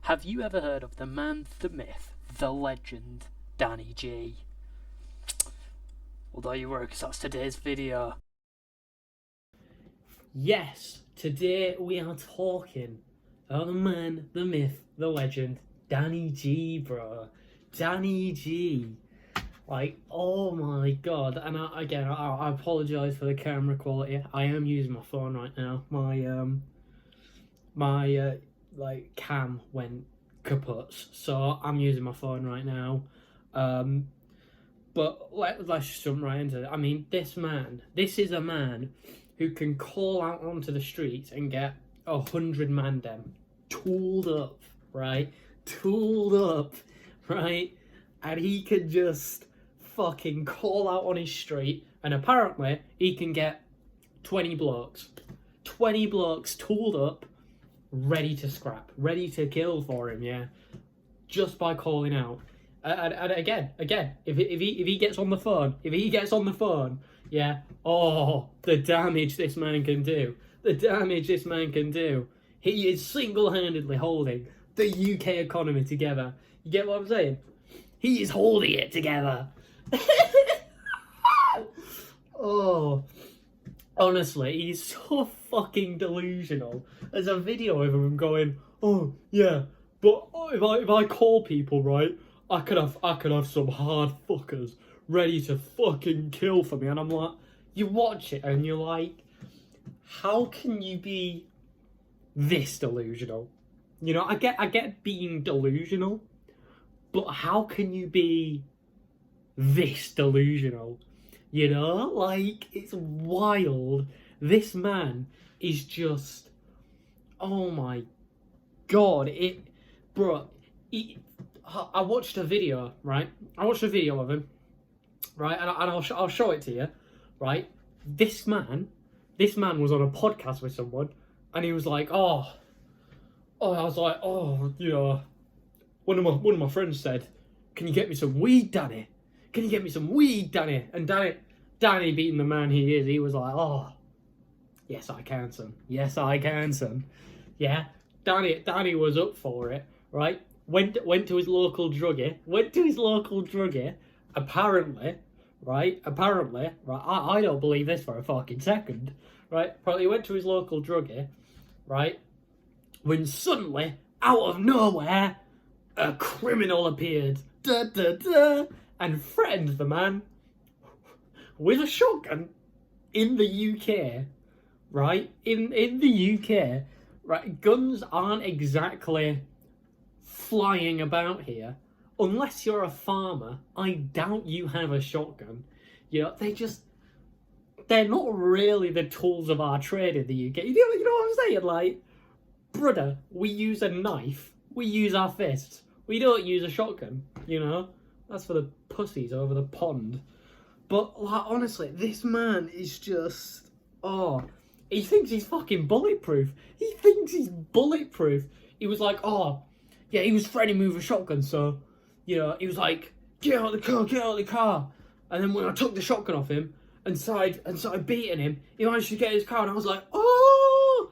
Have you ever heard of the man, the myth, the legend, Danny G? Well, there you were, because that's today's video. Yes, today we are talking about the man, the myth, the legend, Danny G, bro. Danny G. Like, oh my god. And I apologise for the camera quality. I am using my phone right now. My cam went kaput, so I'm using my phone right now. But let's just jump right into it. I mean, this is a man who can call out onto the streets and get 100 man dem tooled up, right? Tooled up, right? And he could just fucking call out on his street, and apparently he can get 20 blokes tooled up, ready to scrap, ready to kill for him, yeah, just by calling out. And again, if he gets on the phone, yeah, oh, the damage this man can do, He is single-handedly holding the UK economy together. You get what I'm saying? He is holding it together. Oh, honestly, he's so fucking delusional. There's a video of him going, "Oh yeah, but if I call people, right, I could have some hard fuckers ready to fucking kill for me." And I'm like, you watch it and you're like, how can you be this delusional? You know, I get being delusional, but how can you be this delusional? You know, like, it's wild. This man is just, oh my god, I watched a video, right? I watched a video of him, right? And I'll show it to you, right? This man was on a podcast with someone, and he was like, I was like, you know, one of my friends said, "Can you get me some weed, Danny? Can you get me some weed, Danny?" And Danny being the man he is, he was like, "Oh, yes, I can, son. Yes, I can, son." Yeah, Danny was up for it, right? Went to his local druggie. Apparently, right? I don't believe this for a fucking second, right? Probably went to his local druggie, right? When suddenly, out of nowhere, a criminal appeared, and threatened the man with a shotgun in the UK, right? In the UK, right? Guns aren't exactly flying about here. Unless you're a farmer, I doubt you have a shotgun. You know, they're not really the tools of our trade in the UK. You know what I'm saying? Like, brother, we use a knife, we use our fists, we don't use a shotgun, you know? That's for the pussies over the pond. But, like, honestly, this man is just, he thinks he's fucking bulletproof. He was like, yeah, he was threatening me with a shotgun, so, you know, he was like, get out of the car. And then when I took the shotgun off him and started beating him, he managed to get in his car, and I was like, oh,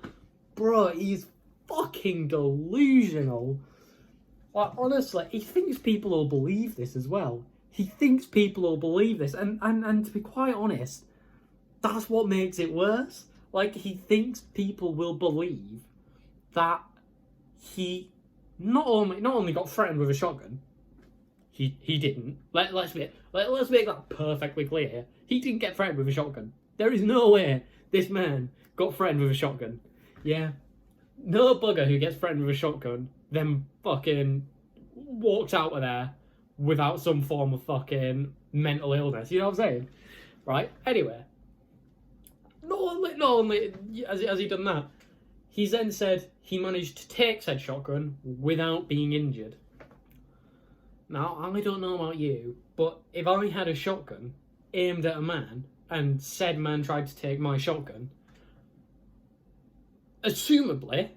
bro, he's fucking delusional. Like, honestly, he thinks people will believe this as well. And to be quite honest, that's what makes it worse. Like, he thinks people will believe that he not only got threatened with a shotgun. He didn't. Let's make that perfectly clear. He didn't get threatened with a shotgun. There is no way this man got threatened with a shotgun. Yeah. No bugger who gets threatened with a shotgun then fucking walks out of there without some form of fucking mental illness. You know what I'm saying? Right? Anyway. Not only has he done that, he's then said he managed to take said shotgun without being injured. Now, I don't know about you, but if I had a shotgun aimed at a man and said man tried to take my shotgun, assumably,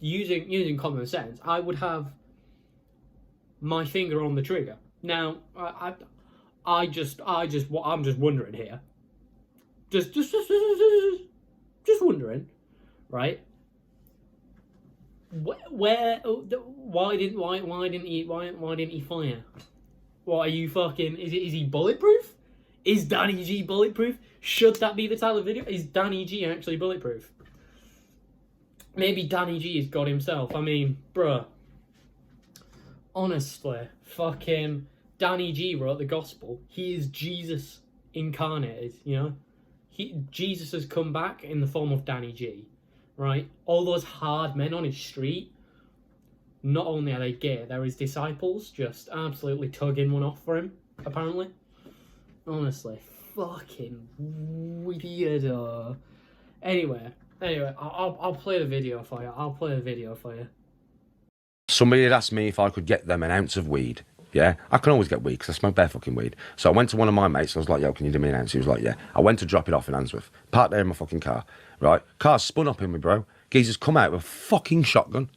using common sense, I would have my finger on the trigger. Now, I'm just wondering here. Just wondering, right? Why didn't he fire? What are you fucking? Is he bulletproof? Is Danny G bulletproof? Should that be the title of the video? Is Danny G actually bulletproof? Maybe Danny G is God himself. I mean, bruh. Honestly, fucking Danny G wrote the gospel. He is Jesus incarnated, you know? Jesus has come back in the form of Danny G, right? All those hard men on his street, not only are they gay, they're his disciples, just absolutely tugging one off for him, apparently. Honestly, fucking weirdo. Anyway, I'll play the video for you. Somebody had asked me if I could get them an ounce of weed. Yeah, I can always get weed because I smoke bare fucking weed. So I went to one of my mates and I was like, yo, can you do me an ounce? He was like, yeah. I went to drop it off in Handsworth. Parked there in my fucking car, right? Car spun up in me, bro. Geezer's come out with a fucking shotgun.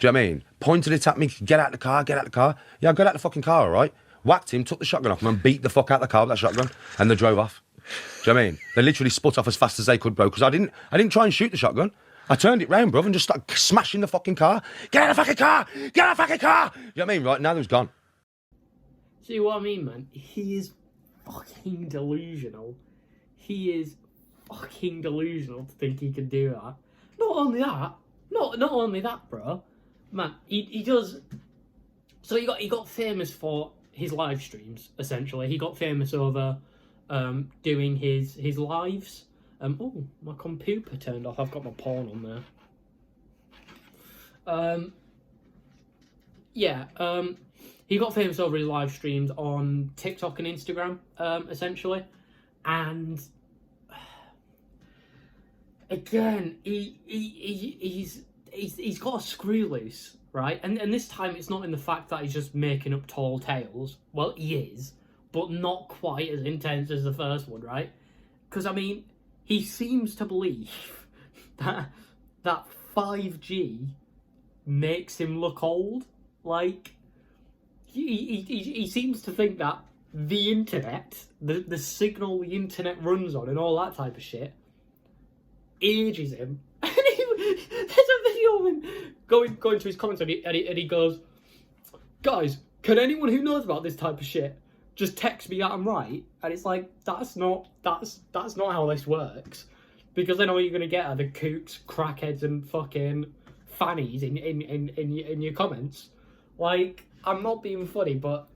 Do you know what I mean? Pointed it at me, get out the car, get out the car. Yeah, I got out the fucking car, all right? Whacked him, took the shotgun off him and beat the fuck out the car with that shotgun. And they drove off. Do you know what I mean? They literally sput off as fast as they could, bro, because I didn't try and shoot the shotgun. I turned it round, bro, and just started smashing the fucking car. Get out of the fucking car! Get out of the fucking car! You know what I mean? Right, now they've gone. See what I mean, man? He is fucking delusional. He is fucking delusional to think he can do that. Not only that, bro. Man, he does. So he got famous for his live streams. Essentially, he got famous over doing his lives. Oh, my computer turned off. I've got my porn on there. He got famous over his live streams on TikTok and Instagram, essentially. And again, he's got a screw loose, right? And this time it's not in the fact that he's just making up tall tales. Well, he is, but not quite as intense as the first one, right? Because I mean, he seems to believe that 5G makes him look old. Like, he seems to think that the internet, the signal the internet runs on and all that type of shit, ages him. And there's a video of him going to his comments and he goes, guys, can anyone who knows about this type of shit just text me that I'm right? And it's like, that's not how this works. Because then all you're gonna get are the kooks, crackheads, and fucking fannies in your comments. Like, I'm not being funny, but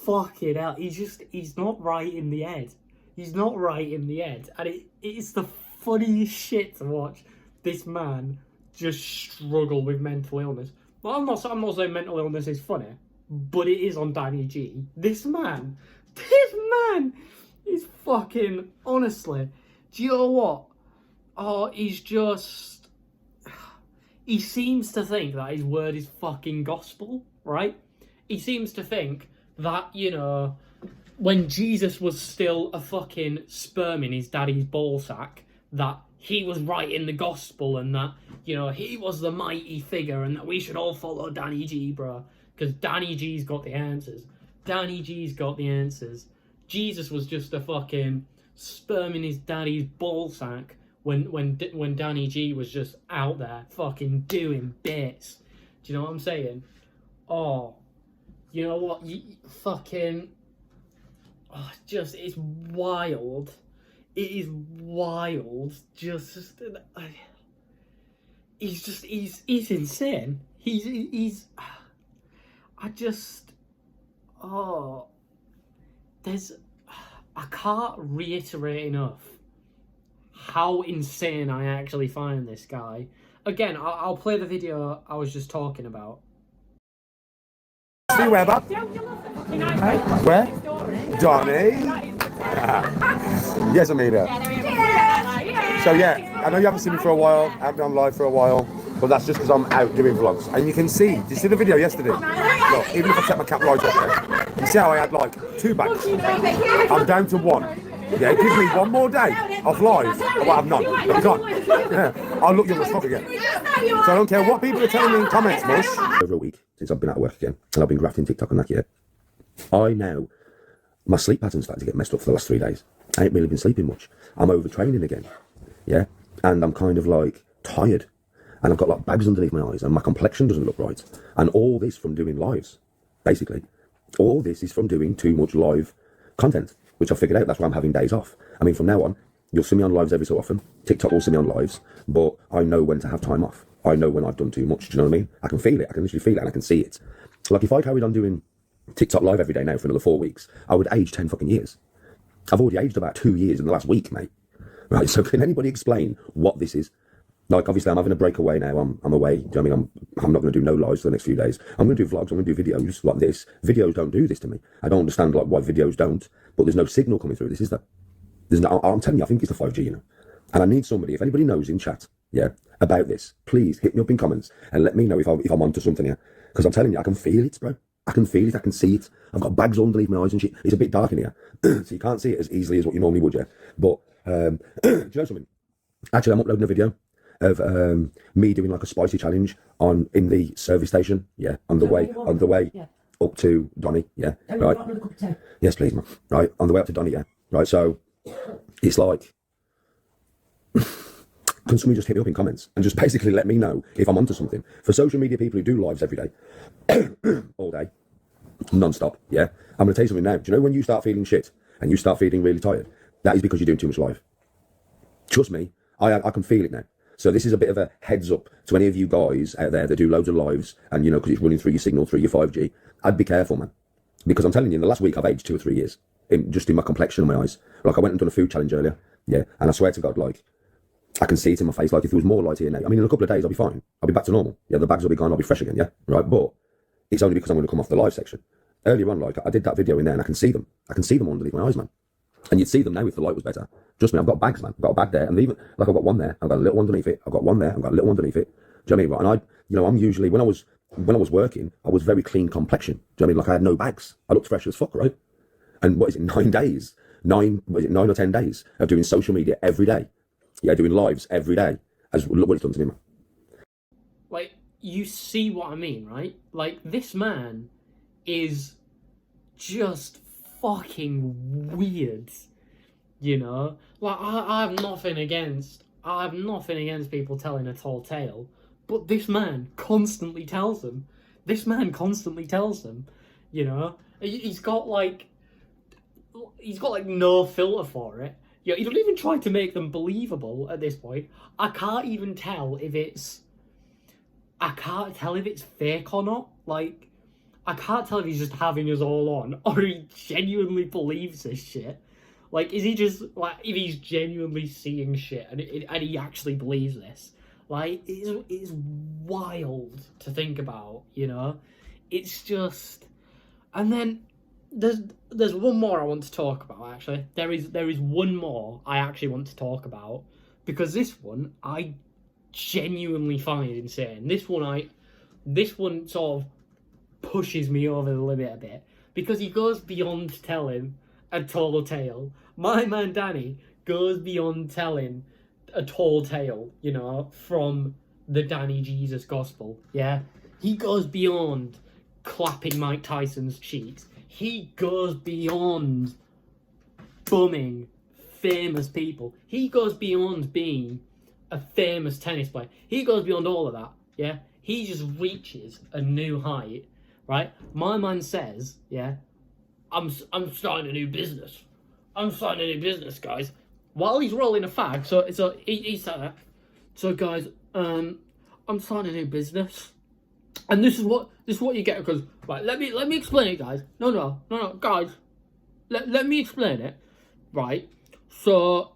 fucking hell, he's not right in the head. He's not right in the head. And it's the funniest shit to watch this man just struggle with mental illness. Well, I'm not saying mental illness is funny, but it is on Danny G. This man is fucking, honestly, do you know what? Oh, he seems to think that his word is fucking gospel, right? He seems to think that, you know, when Jesus was still a fucking sperm in his daddy's ballsack, that he was writing the gospel and that, you know, he was the mighty figure and that we should all follow Danny G, bro. Because Danny G's got the answers. Danny G's got the answers. Jesus was just a fucking sperm in his daddy's ballsack when Danny G was just out there fucking doing bits. Do you know what I'm saying? Oh, you know what? Fucking... Oh, just, it's wild. It is wild. Just... He's insane. He's... I just... Oh... There's... I can't reiterate enough how insane I actually find this guy. Again, I'll play the video I was just talking about. See where, Bob? Where? Johnny? Yes, I'm here. So yeah, I know you haven't seen me for a while, I haven't been on live for a while, but that's just because I'm out doing vlogs. And you can see, did you see the video yesterday? Look, even if I set my cap right up there, you see how I had like 2 bags? I'm down to 1. Yeah, give me 1 more day off live, or I'll have none. I'm gone. Yeah, I'll look young as fuck again. So I don't care what people are telling me in comments, mush. Over a week since I've been out of work again, and I've been grafting TikTok and that year. I know my sleep pattern's starting to get messed up for the last 3 days. I ain't really been sleeping much. I'm overtraining again. Yeah, and I'm kind of like tired. and I've got like bags underneath my eyes, and my complexion doesn't look right. And all this from doing lives, basically. All this is from doing too much live content, which I figured out. That's why I'm having days off. I mean, from now on, you'll see me on lives every so often. TikTok will see me on lives, but I know when to have time off. I know when I've done too much. Do you know what I mean? I can feel it. I can literally feel it, and I can see it. Like if I carried on doing TikTok live every day now for another 4 weeks, I would age 10 fucking years. I've already aged about 2 years in the last week, mate. Right? So can anybody explain what this is? Like, obviously, I'm having a breakaway now. I'm away. Do you know what I mean? I'm not going to do no lives for the next few days. I'm going to do vlogs. I'm going to do videos like this. Videos don't do this to me. I don't understand like why videos don't. But there's no signal coming through this, is there? There's no. I'm telling you, I think it's the 5G, you know. And I need somebody. If anybody knows in chat, yeah, about this, please hit me up in comments and let me know if I'm onto something here. Because I'm telling you, I can feel it, bro. I can feel it. I can see it. I've got bags underneath my eyes and shit. It's a bit dark in here, so you can't see it as easily as what you normally would, yeah. But do you know something? Actually, I'm uploading a video of me doing like a spicy challenge in the service station, yeah, on the way up to Donny, yeah, right. Yes, please, man. Right, on the way up to Donny, yeah, right. So it's like, can somebody just hit me up in comments and just basically let me know if I'm onto something? For social media people who do lives every day, all day, non-stop, yeah, I'm going to tell you something now. Do you know when you start feeling shit and you start feeling really tired? That is because you're doing too much live. Trust me, I can feel it now. So this is a bit of a heads up to any of you guys out there that do loads of lives and, you know, because it's running through your signal, through your 5G. I'd be careful, man. Because I'm telling you, in the last week, I've aged 2 or 3 years. Just in my complexion and my eyes. Like, I went and done a food challenge earlier, yeah, and I swear to God, like, I can see it in my face. Like, if there was more light here now, I mean, in a couple of days, I'll be fine. I'll be back to normal. Yeah, the bags will be gone, I'll be fresh again, yeah, right? But it's only because I'm going to come off the live section. Earlier on, like, I did that video in there and I can see them. I can see them underneath my eyes, man. And you'd see them now if the light was better. Trust me, I've got bags, man. I've got a bag there, and even like I've got one there, I've got a little one underneath it. I've got one there, I've got a little one underneath it. Do you know what I mean? And I'm usually when I was working, I was very clean complexion. Do you know what I mean? Like I had no bags. I looked fresh as fuck, right? And what is it? 9 days? 9 or 10 days of doing social media every day? Yeah, doing lives every day. Look what it's done to me, man. Like, you see what I mean, right? Like, this man is just fucking weird, you know. Like, I have nothing against people telling a tall tale, but this man constantly tells them. You know, he's got like no filter for it. Yeah, he doesn't even try to make them believable at this point. I can't tell if it's fake or not. Like, I can't tell if he's just having us all on or he genuinely believes this shit. Like, is he just, like, if he's genuinely seeing shit and he actually believes this? Like, it's wild to think about, you know? It's just... And then there's one more I want to talk about, actually. There is one more I actually want to talk about, because this one I genuinely find insane. This one sort of pushes me over the limit a bit, because he goes beyond telling a tall tale. My man Danny goes beyond telling a tall tale, you know, from the Danny Jesus gospel, yeah? He goes beyond clapping Mike Tyson's cheeks. He goes beyond bumming famous people. He goes beyond being a famous tennis player. He goes beyond all of that, yeah? He just reaches a new height, right? My man says, yeah, I'm starting a new business. I'm starting a new business, guys. While he's rolling a fag, so he said that. So guys, I'm starting a new business, and this is what you get, because right, let me explain it, guys. No, guys, let me explain it, right? So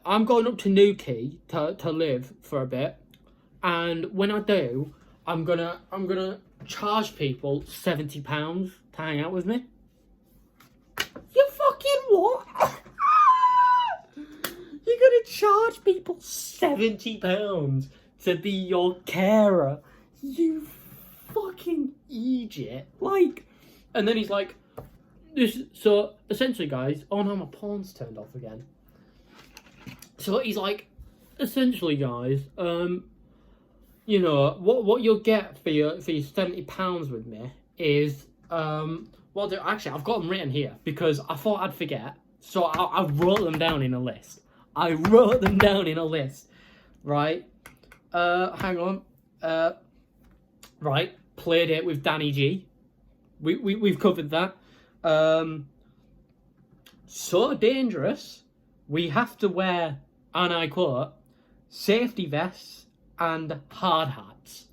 I'm going up to Newquay to live for a bit, and when I do, I'm gonna charge people £70 to hang out with me. You fucking what? You're gonna charge people £70 to be your carer? You fucking idiot. Like, and then he's like, this. So essentially, guys, oh no, my porn's turned off again. So he's like, essentially, guys, you know, what you'll get for your £70 with me is, well, actually, I've got them written here because I thought I'd forget. So I wrote them down in a list. Right? Hang on. Right, played it with Danny G. We've covered that. So dangerous, we have to wear, and I quote, safety vests and hard hats.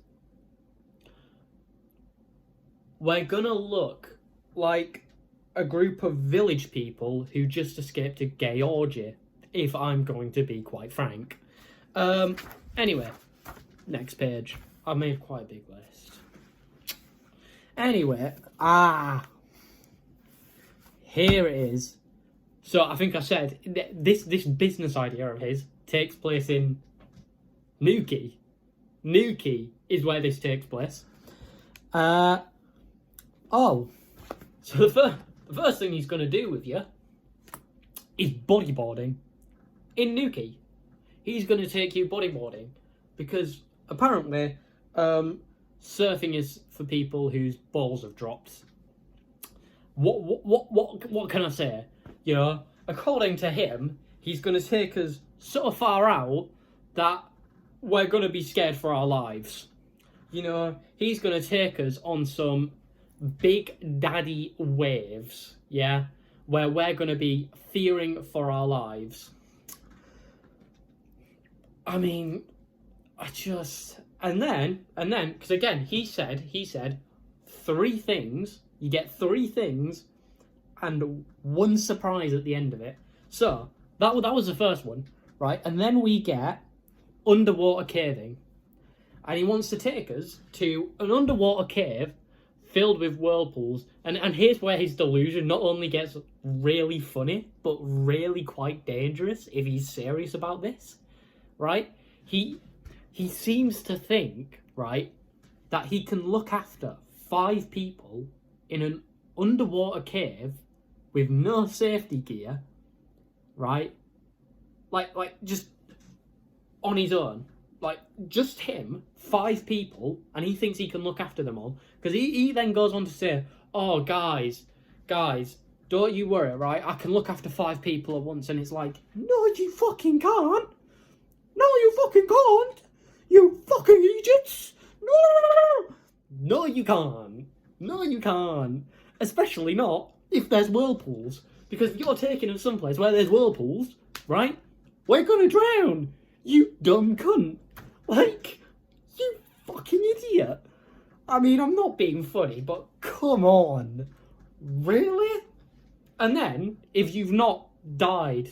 We're gonna look like a group of village people who just escaped a gay orgy, if I'm going to be quite frank. Anyway, next page. I made quite a big list. Anyway, here it is. So I think I said this business idea of his takes place in Newquay. Newquay is where this takes place. So the first thing he's going to do with you is bodyboarding in Newquay. He's going to take you bodyboarding because apparently surfing is for people whose balls have dropped. What can I say? You know, according to him, he's going to take us so far out that we're going to be scared for our lives. You know, he's going to take us on some big daddy waves, yeah, where we're going to be fearing for our lives. I mean, and then, because again, he said 3 things, you get 3 things, and 1 surprise at the end of it. So, that was the first one, right? And then we get underwater caving. And he wants to take us to an underwater cave filled with whirlpools. And here's where his delusion not only gets really funny, but really quite dangerous if he's serious about this, right? He seems to think, right, that he can look after 5 people in an underwater cave with no safety gear, right? Like just on his own. Like, just him, 5 people, and he thinks he can look after them all. Because he then goes on to say, oh, guys, don't you worry, right? I can look after 5 people at once. And it's like, no, you fucking can't. No, you fucking can't. You fucking idiots. No, you can't. No, you can't. Especially not if there's whirlpools. Because if you're taking us someplace where there's whirlpools, right? We're gonna drown. You dumb cunt. Like, you fucking idiot. I mean, I'm not being funny, but come on. Really? And then, if you've not died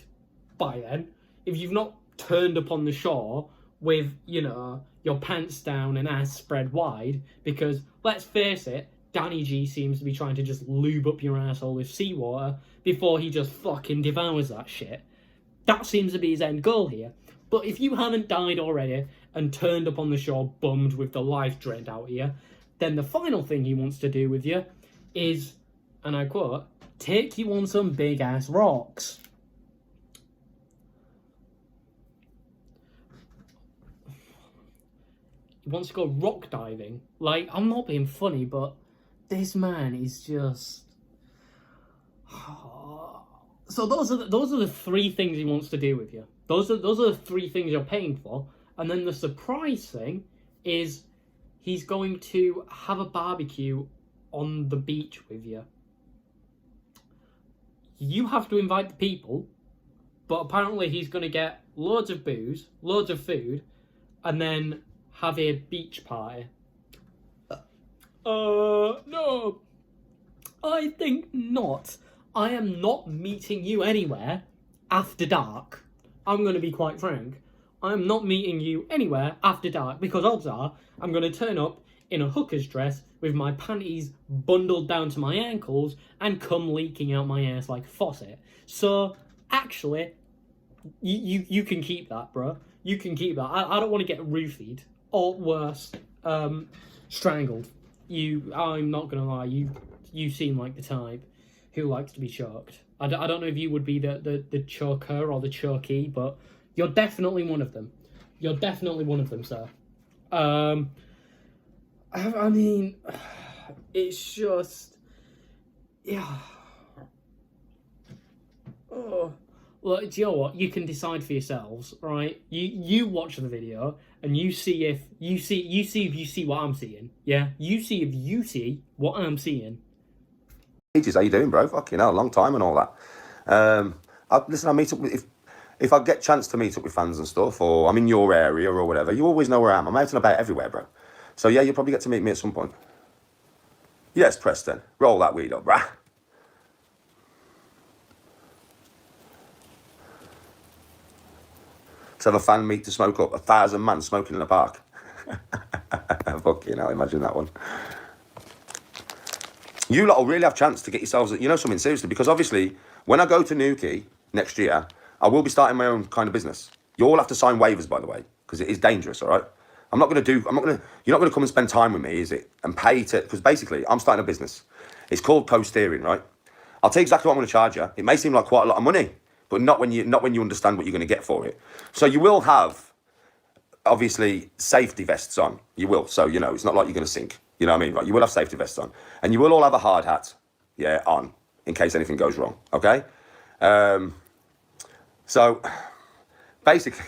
by then, if you've not turned up on the shore with, you know, your pants down and ass spread wide, because, let's face it, Danny G seems to be trying to just lube up your asshole with seawater before he just fucking devours that shit. That seems to be his end goal here. But if you haven't died already and turned up on the shore bummed with the life drained out of you, then the final thing he wants to do with you is, and I quote, take you on some big ass rocks. He wants to go rock diving. Like, I'm not being funny, but this man is just... So those are the 3 things he wants to do with you. Those are the 3 things you're paying for. And then the surprise thing is he's going to have a barbecue on the beach with you. You have to invite the people, but apparently he's going to get loads of booze, loads of food, and then have a beach party. No. I think not. I am not meeting you anywhere after dark. I'm going to be quite frank. I'm not meeting you anywhere after dark because odds are I'm going to turn up in a hooker's dress with my panties bundled down to my ankles and cum leaking out my ass like a faucet. So, actually, you can keep that, bro. You can keep that. I don't want to get roofied or worse, strangled. I'm not going to lie, you seem like the type who likes to be choked. I don't know if you would be the choker or the chokey, but you're definitely one of them. You're definitely one of them, sir. I mean, it's just... Yeah. Oh, Look, do you know what? You can decide for yourselves, right? You watch the video and you see if you see what I'm seeing. Yeah, you see if you see what I'm seeing. How you doing, bro? Fucking hell, long time and all that. Listen, I meet up with if I get chance to meet up with fans and stuff, or I'm in your area or whatever. You always know where I am. I'm out and about everywhere, bro. So yeah, you'll probably get to meet me at some point. Yes, Preston, roll that weed up, bruh. Let's have a fan meet to smoke up. 1,000 man smoking in the park. Fucking hell, imagine that one. You lot will really have a chance to get yourselves, you know, something seriously, because obviously, when I go to Newquay next year, I will be starting my own kind of business. You all have to sign waivers, by the way, because it is dangerous, all right? You're not going to come and spend time with me, is it? And pay to, because basically, I'm starting a business. It's called co-steering, right? I'll tell you exactly what I'm going to charge you. It may seem like quite a lot of money, but not when you understand what you're going to get for it. So you will have, obviously, safety vests on. You will. So, you know, it's not like you're going to sink. You know what I mean? Right? You will have safety vests on. And you will all have a hard hat, yeah, on, in case anything goes wrong, okay? So, basically,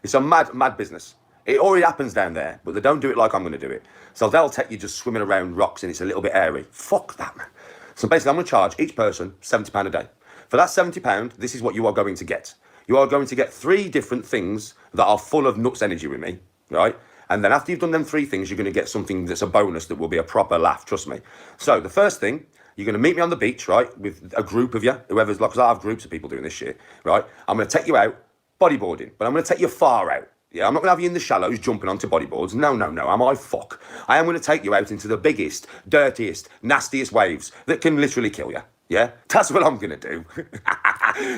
it's a mad business. It already happens down there, but they don't do it like I'm going to do it. So they'll take you just swimming around rocks and it's a little bit airy. Fuck that, man. So basically, I'm going to charge each person £70 a day. For that £70, this is what you are going to get. You are going to get 3 different things that are full of nuts energy with me, right? And then after you've done them 3 things, you're going to get something that's a bonus that will be a proper laugh, trust me. So the first thing, you're going to meet me on the beach, right, with a group of you, whoever's, like, because I have groups of people doing this shit, right? I'm going to take you out bodyboarding, but I'm going to take you far out. Yeah, I'm not going to have you in the shallows jumping onto bodyboards. No. Am I fuck? I am going to take you out into the biggest, dirtiest, nastiest waves that can literally kill you. Yeah? That's what I'm going to do.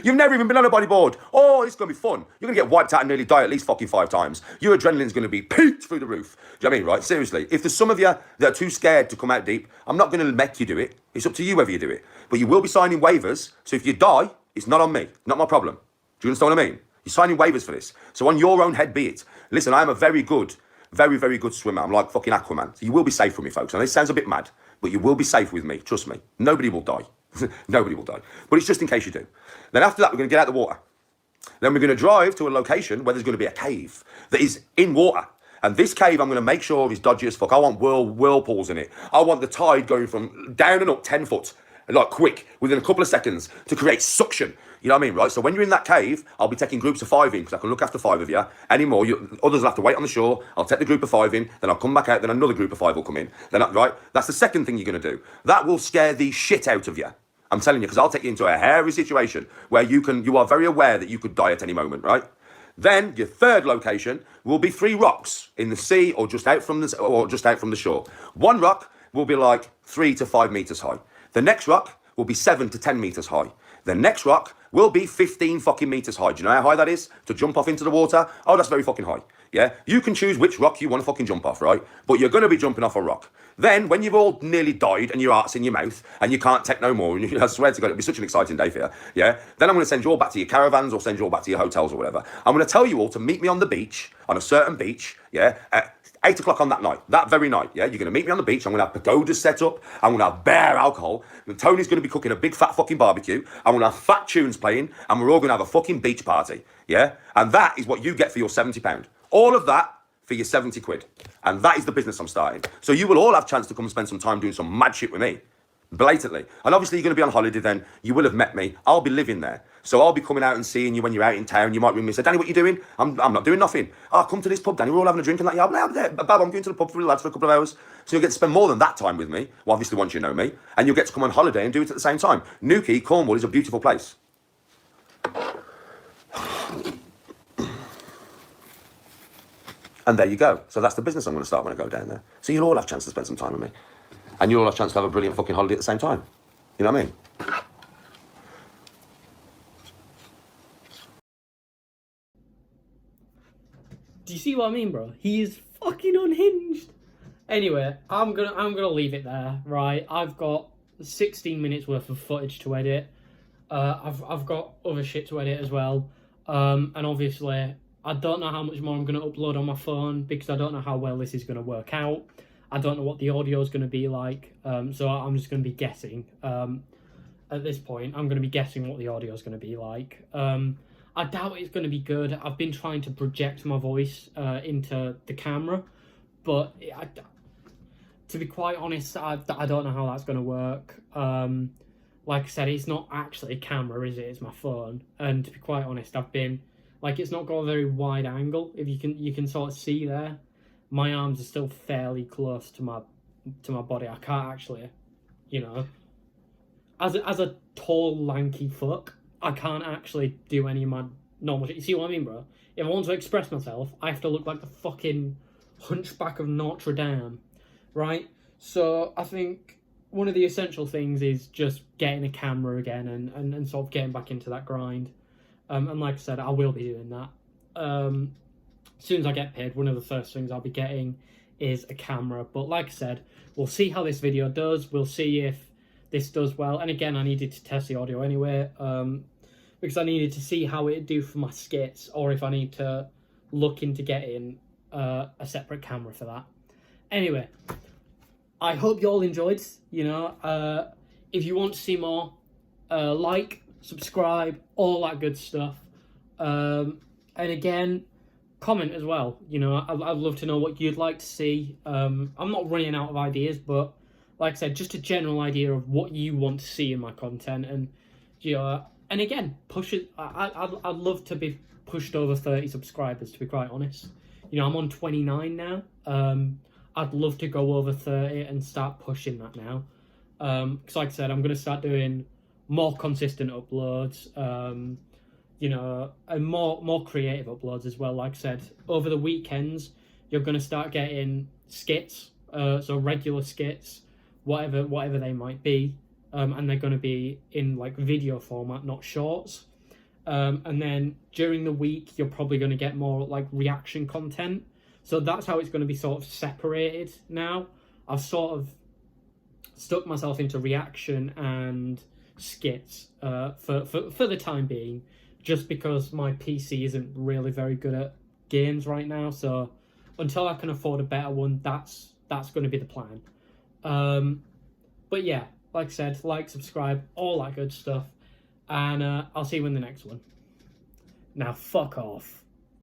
You've never even been on a bodyboard. Oh, it's going to be fun. You're going to get wiped out and nearly die at least fucking 5 times. Your adrenaline's going to be peaked through the roof. Do you know what I mean, right? Seriously. If there's some of you that are too scared to come out deep, I'm not going to make you do it. It's up to you whether you do it. But you will be signing waivers. So if you die, it's not on me. Not my problem. Do you understand what I mean? You're signing waivers for this. So on your own head be it. Listen, I am a very good swimmer. I'm like fucking Aquaman. So you will be safe with me, folks. And this sounds a bit mad, but you will be safe with me. Trust me. Nobody will die. Nobody will die. But it's just in case you do. Then after that, we're going to get out the water. Then we're going to drive to a location where there's going to be a cave that is in water. And this cave, I'm going to make sure is dodgy as fuck. I want whirlpools in it. I want the tide going from down and up 10 foot, like quick, within a couple of seconds to create suction. You know what I mean, right? So when you're in that cave, I'll be taking groups of 5 in because I can look after 5 of you. Anymore, others will have to wait on the shore. I'll take the group of 5 in, then I'll come back out, then another group of 5 will come in. Then, right? That's the second thing you're going to do. That will scare the shit out of you. I'm telling you, because I'll take you into a hairy situation where you are very aware that you could die at any moment, right? Then your third location will be 3 rocks in the sea or just out from the shore. One rock will be like 3 to 5 meters high. The next rock will be 7 to 10 meters high. The next rock will be 15 fucking meters high. Do you know how high that is to jump off into the water? Oh, that's very fucking high. Yeah, you can choose which rock you want to fucking jump off, right? But you're going to be jumping off a rock. Then, when you've all nearly died and your heart's in your mouth and you can't take no more, and I swear to God, it'll be such an exciting day for you, yeah? Then I'm going to send you all back to your caravans or send you all back to your hotels or whatever. I'm going to tell you all to meet me on the beach, on a certain beach, yeah, at 8 o'clock on that night, that very night, yeah? You're going to meet me on the beach. I'm going to have pagodas set up. I'm going to have bare alcohol. And Tony's going to be cooking a big fat fucking barbecue. I'm going to have fat tunes playing. And we're all going to have a fucking beach party, yeah? And that is what you get for your £70. All of that for your 70 quid. And that is the business I'm starting. So you will all have a chance to come and spend some time doing some mad shit with me. Blatantly. And obviously you're going to be on holiday then. You will have met me. I'll be living there. So I'll be coming out and seeing you when you're out in town. You might ring me and say, Danny, what you doing? I'm not doing nothing. Oh, come to this pub, Danny. We're all having a drink and that. Yeah, I'm going to the pub for the lads for a couple of hours. So you'll get to spend more than that time with me. Well, obviously once you know me. And you'll get to come on holiday and do it at the same time. Newquay, Cornwall is a beautiful place. And there you go. So that's the business I'm going to start when I go down there. So you'll all have a chance to spend some time with me. And you'll all have a chance to have a brilliant fucking holiday at the same time. You know what I mean? Do you see what I mean, bro? He is fucking unhinged. Anyway, I'm gonna leave it there, right? I've got 16 minutes worth of footage to edit. I've got other shit to edit as well. And obviously, I don't know how much more I'm going to upload on my phone because I don't know how well this is going to work out. I don't know what the audio is going to be like, so I'm just going to be guessing. at this point. I'm going to be guessing what the audio is going to be like. I doubt it's going to be good. I've been trying to project my voice into the camera, but to be quite honest, I don't know how that's going to work. Like I said, it's not actually a camera, is it? It's my phone. And to be quite honest, I've been like, it's not got a very wide angle. If you can sort of see there, my arms are still fairly close to my body. I can't actually, you know, as a tall lanky fuck, I can't actually do any of my normal shit. You see what I mean, bro? If I want to express myself, I have to look like the fucking Hunchback of Notre Dame, right? So I think one of the essential things is just getting a camera again and sort of getting back into that grind. And like I said, I will be doing that. As soon as I get paid, one of the first things I'll be getting is a camera. But like I said, we'll see how this video does. We'll see if this does well. And again, I needed to test the audio anyway, because I needed to see how it'd do for my skits, or if I need to look into getting a separate camera for that. Anyway, I hope you all enjoyed. You know, if you want to see more, like, subscribe, all that good stuff. And again, comment as well. You know, I'd love to know what you'd like to see. I'm not running out of ideas, but like I said, just a general idea of what you want to see in my content. And, you know, and again, push it. I'd love to be pushed over 30 subscribers, to be quite honest. You know, I'm on 29 now. I'd love to go over 30 and start pushing that now. Because like I said, I'm going to start doing more consistent uploads, you know, and more creative uploads as well. Like I said, over the weekends, you're going to start getting skits, so regular skits, whatever they might be, and they're going to be in like video format, not shorts. And then during the week, you're probably going to get more like reaction content. So that's how it's going to be sort of separated now. I've sort of stuck myself into reaction and skits for the time being, just because my PC isn't really very good at games right now. So until I can afford a better one, that's going to be the plan. But yeah, like I said, like, subscribe, all that good stuff, and I'll see you in the next one. Now fuck off.